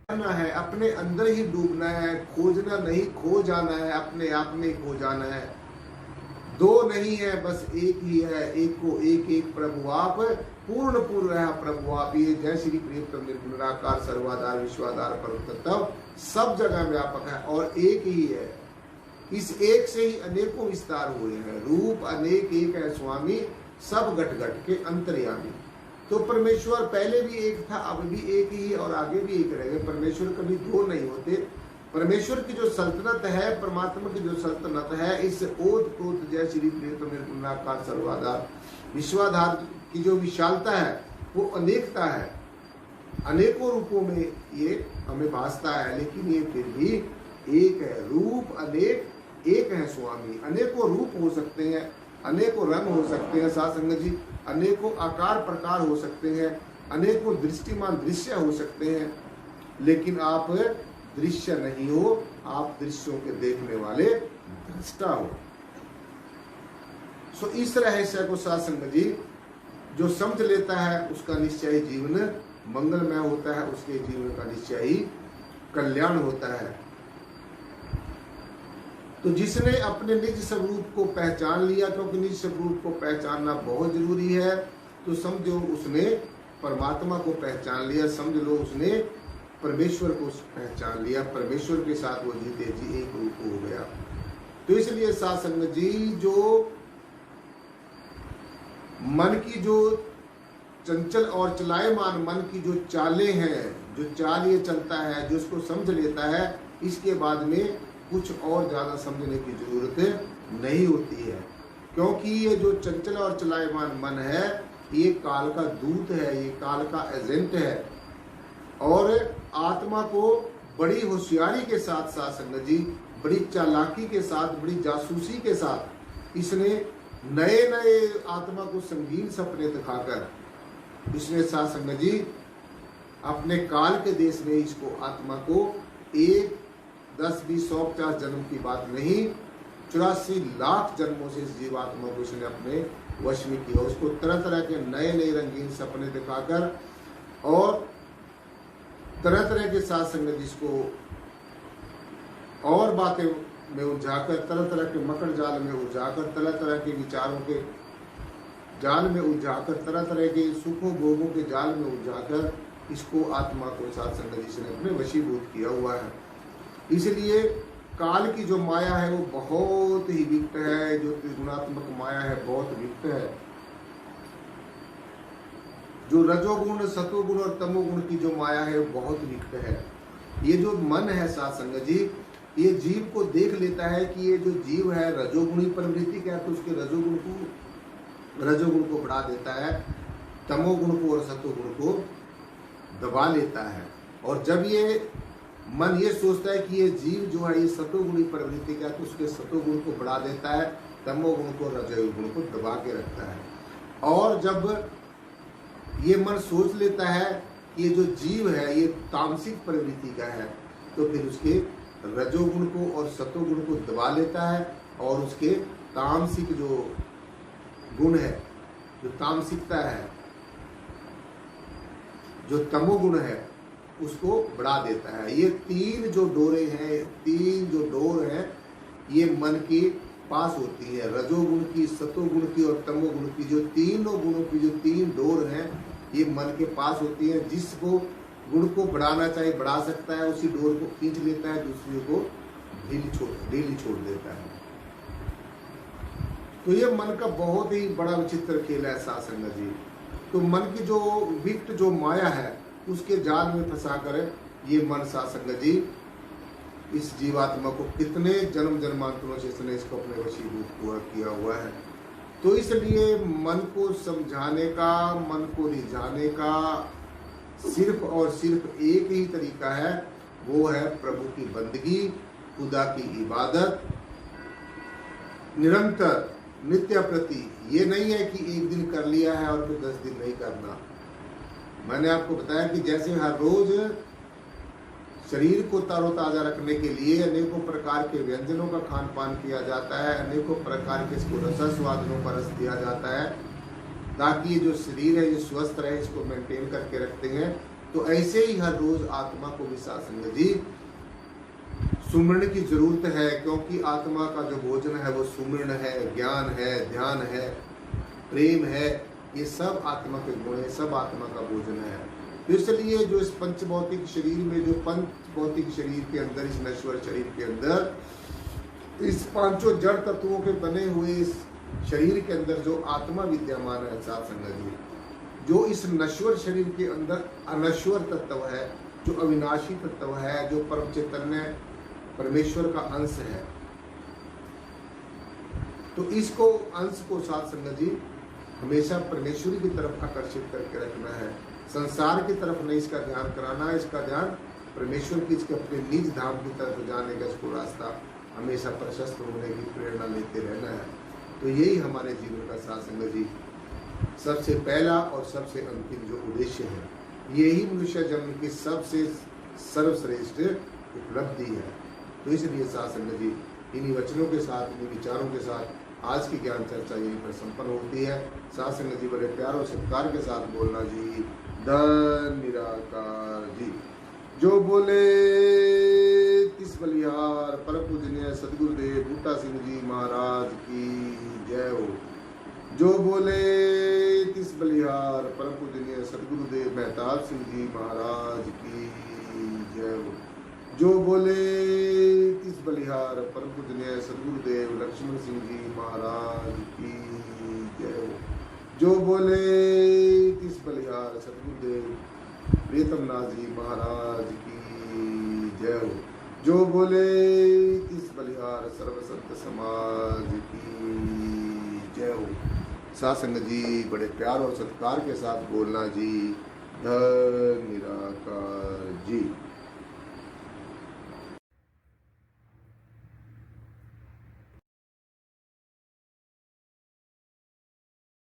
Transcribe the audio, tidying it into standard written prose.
करना है, अपने अंदर ही डूबना है, खोजना नहीं, खो जाना है, अपने आप में खो जाना है। दो नहीं है, बस एक ही है, एक को एक एक प्रभु आप, पूर्ण पूर्ण है प्रभु आप। ये जय श्री प्रियतम निर्गुण निराकार सर्वाधार विश्वाधार परम तत्व सब जगह व्यापक है और एक ही है। इस एक से ही अनेकों विस्तार हुए हैं, रूप अनेक एक है स्वामी, सब घट घट के अंतर्यामी। तो परमेश्वर पहले भी एक था, अब भी एक ही और आगे भी एक रहेगा। परमेश्वर कभी दो नहीं होते। परमेश्वर की जो सल्तनत है, परमात्मा की जो सल्तनत है, इस ओत प्रोत जय श्री प्रियतम निर्गुण निराकार सर्वाधार विश्वाधार की जो विशालता है वो अनेकता है। अनेकों रूपों में ये हमें भासता है, लेकिन ये फिर भी एक है। रूप अनेक एक है स्वामी। अनेकों रूप हो सकते हैं, अनेकों रंग हो सकते हैं साथ संगत जी, अनेकों आकार प्रकार हो सकते हैं, अनेकों दृष्टिमान दृश्य हो सकते हैं, लेकिन आप दृश्य नहीं हो, आप दृश्यों के देखने वाले दृष्टा हो। सो इस रहस्य को साथ संगत जी जो समझ लेता है उसका निश्चय ही जीवन मंगलमय होता है, उसके जीवन का निश्चय ही कल्याण होता है। तो जिसने अपने निज स्वरूप को पहचान लिया, क्योंकि निज स्वरूप को पहचानना बहुत जरूरी है, तो समझो उसने परमात्मा को पहचान लिया, समझ लो उसने परमेश्वर को पहचान लिया, परमेश्वर के साथ वो जीते जी एक रूप हो गया। तो इसलिए साथ संगत जी जो मन की जो चंचल और चलायमान मन की जो चालें हैं, जो चाल ये चलता है, जो उसको समझ लेता है, इसके बाद में कुछ और ज्यादा समझने की जरूरत नहीं होती है। क्योंकि ये जो चंचल और चलायमान मन है ये काल का दूत है, ये काल का एजेंट है, और आत्मा को बड़ी होशियारी के साथ साथ संगत जी, बड़ी चालाकी के साथ, बड़ी जासूसी के साथ इसने नए नए आत्मा को संगीन सपने दिखाकर इसने साथ संगत जी अपने काल के देश में इसको आत्मा को 1, 10, 20, 100, 50 जन्म की बात नहीं, 84 लाख जन्मों से इस जीवात्मा को इसने अपने वश में किया। उसको तरह तरह के नए नए रंगीन सपने दिखाकर और तरह तरह के साथ संगत जिसको और बातें में उलझाकर, तरह तरह के मकर जाल में उलझाकर, तरह तरह के विचारों के जाल में उलझाकर, तरह तरह के सुखों भोगों के जाल में उलझाकर इसको आत्मा को साथ संगत जिसने अपने वशीभूत किया हुआ है। इसलिए काल की जो माया है वो बहुत ही विकट है, जो त्रिगुणात्मक माया है बहुत विकट है। जो रजोगुण, सतोगुण और तमोगुण की जो माया है वो बहुत विकट है। ये जो मन है साथ संगत जी, ये जीव को देख लेता है कि ये जो जीव है रजोगुणी प्रवृत्ति का है, तो उसके रजोगुण को बढ़ा देता है, तमोगुण को और सतोगुण को दबा लेता है। और जब ये मन ये सोचता है कि ये जीव जो है ये सतोगुणी प्रवृत्ति का है, तो उसके सतोगुण को बढ़ा देता है, तमोगुण को रजोगुण को दबा के रखता है। और जब ये मन सोच लेता है कि ये जो जीव है ये तामसिक प्रवृत्ति का है, तो फिर उसके रजोगुण को और सतोगुण को दबा लेता है और उसके तामसिक जो गुण है, जो तामसिकता है, जो तमोगुण है, उसको बढ़ा देता है। ये तीन जो डोरे हैं, तीन जो डोर हैं, ये मन के पास होती है। रजोगुण की, सतोगुण की और तमोगुण की जो तीनों गुणों की जो तीन डोर हैं ये मन के पास होती है। जिसको गुण को बढ़ाना चाहिए बढ़ा सकता है, उसी डोर को खींच लेता है, दूसरी को ढीली छोड़ देता है। तो ये मन का बहुत ही बड़ा विचित्र खेल है साथ संगत जी। तो मन की जो विकट जो माया है उसके जाल में फंसा कर ये मन साथ संगत जी इस जीवात्मा को कितने जन्म जन्मांतरों से इसने इसको अपने वशीभूत किया हुआ है। तो इसलिए मन को समझाने का, मन को रिझाने का सिर्फ और सिर्फ एक ही तरीका है, वो है प्रभु की बंदगी, खुदा की इबादत, निरंतर नित्य प्रति। ये नहीं है कि एक दिन कर लिया है और फिर 10 दिन नहीं करना। मैंने आपको बताया कि जैसे हर रोज शरीर को तरोताजा रखने के लिए अनेकों प्रकार के व्यंजनों का खान पान किया जाता है, अनेकों प्रकार के इसको रसास्वादनों पर रस दिया जाता है, ताकि ये जो शरीर है ये स्वस्थ रहे, इसको मेंटेन करके रखते हैं। तो ऐसे ही हर रोज आत्मा को भी साथ संगत जी सुमरण की जरूरत है, क्योंकि आत्मा का जो भोजन है वो सुमरण है, ज्ञान है, ध्यान है, प्रेम है। ये सब आत्मा के गुण है, सब आत्मा का भोजन है। तो इसलिए जो इस पंच भौतिक शरीर में, जो पंच भौतिक शरीर के अंदर, इस नश्वर शरीर के अंदर, इस पांचों जड़ तत्वों के बने हुए इस शरीर के अंदर जो आत्मा विद्यमान है साथ संगत जी, जो इस नश्वर शरीर के अंदर अनश्वर तत्व है, जो अविनाशी तत्व है, जो परम चैतन्य परमेश्वर का अंश है, तो इसको अंश को साथ संगत जी हमेशा परमेश्वरी की तरफ आकर्षित करके रखना है। संसार की तरफ नहीं इसका ध्यान कराना है, इसका ध्यान परमेश्वर की, इसके अपने निज धाम की तरफ जाने का इसको रास्ता हमेशा प्रशस्त होने की प्रेरणा लेते रहना है। तो यही हमारे जीवन का साथ संगत जी सबसे पहला और सबसे अंतिम जो उद्देश्य है, यही मनुष्य जन्म की सबसे सर्वश्रेष्ठ उपलब्धि है। तो इसलिए साथ संगत जी इन्हीं वचनों के साथ, इन्हीं विचारों के साथ आज की ज्ञान चर्चा यहीं पर संपन्न होती है। साथ संगत जी बड़े प्यार और सत्कार के साथ बोलना जी, धन निराकार जी। जो बोले तिस बलिहार परम पूजनीय सदगुरुदेव बूटा सिंह जी महाराज की जय हो। जो बोले तिस बलिहार परम पूजनीय सदगुरुदेव मेहताब सिंह जी महाराज की जय हो। जो बोले तिस बलिहार परम पूजनीय सदगुरुदेव लक्ष्मण सिंह जी महाराज की जय हो। जो बोले तिस बलिहार सदगुरुदेव प्रीतम नाथ जी महाराज की जय हो। जो बोले तिस बलिहार सर्व संत समाज की जय हो। साथ संगत जी बड़े प्यार और सत्कार के साथ बोलना जी, धन निराकार जी।